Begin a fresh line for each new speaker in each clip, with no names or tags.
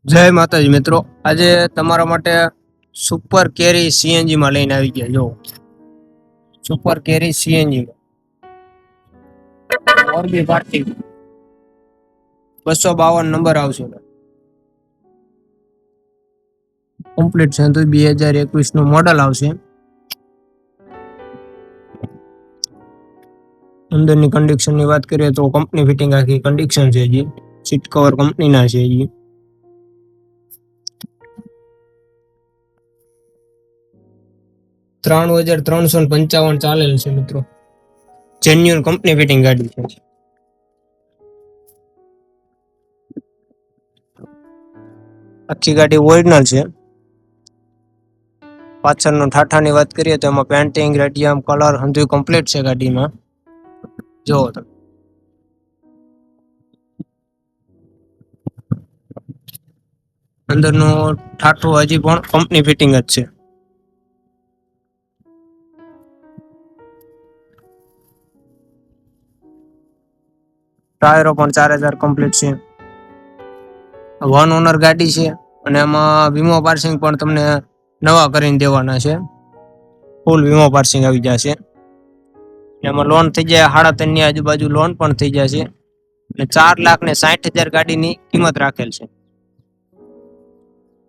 જય માતાજી મિત્રો, આજે તમારા માટે સુપર કેરી સીએનજી માં લઈને આવી ગયા. જો સુપર કેરી સીએનજી મોરબી પાર્ટી 252 નંબર આવશે. કમ્પ્લીટ છે તો 2021 નું મોડલ આવશે. અંદરની કન્ડિશન ની વાત કરીએ તો કંપની ફિટિંગ આખી કન્ડિશન છે. જી સીટ કવર કંપની ના છે. જી 3,355 ચાલેલ છે મિત્રો. જેન્યુઅન કંપની ફિટિંગ ગાડી છે. આખી ગાડી ઓરિજિનલ છે. પાછળનો ઠાઠાની વાત કરીએ તો એમાં પેન્ટિંગ, રેડિયમ, કલર બધું કમ્પ્લીટ છે ગાડીમાં. જો તમે અંદરનો ઠાઠો હજી પણ કંપની ફિટિંગ જ છે. ટાયરો પણ 4,000 કમ્પ્લીટ છે. 1 ઓનર ગાડી છે અને એમાં વીમો પાર્સિંગ પણ તમને નવા કરીને દેવાના છે. ફૂલ વીમો પાર્સિંગ આવી જશે. એમાં લોન થઈ જાય 3.5 ની આજુબાજુ લોન પણ થઈ જશે અને 4,60,000 ગાડીની કિંમત રાખેલ છે.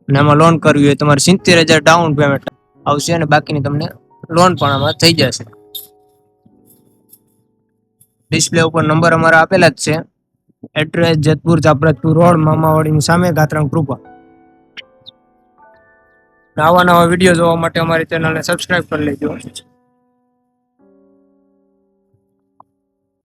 અને એમાં લોન કરવી હોય તમારે 70,000 ડાઉન પેમેન્ટ આવશે અને બાકીની તમને લોન પણ આમાં થઈ જશે. ડિસ્પ્લે ઉપર નંબર અમારા આપેલા જ છે. એડ્રેસ જેતપુર ચાપરાજપુર રોડ, મામાવાડીની સામે, ગાત્રામ કૃપા. નવા વિડીયો જોવા માટે અમારી ચેનલને સબસ્ક્રાઇબ કરી લેજો.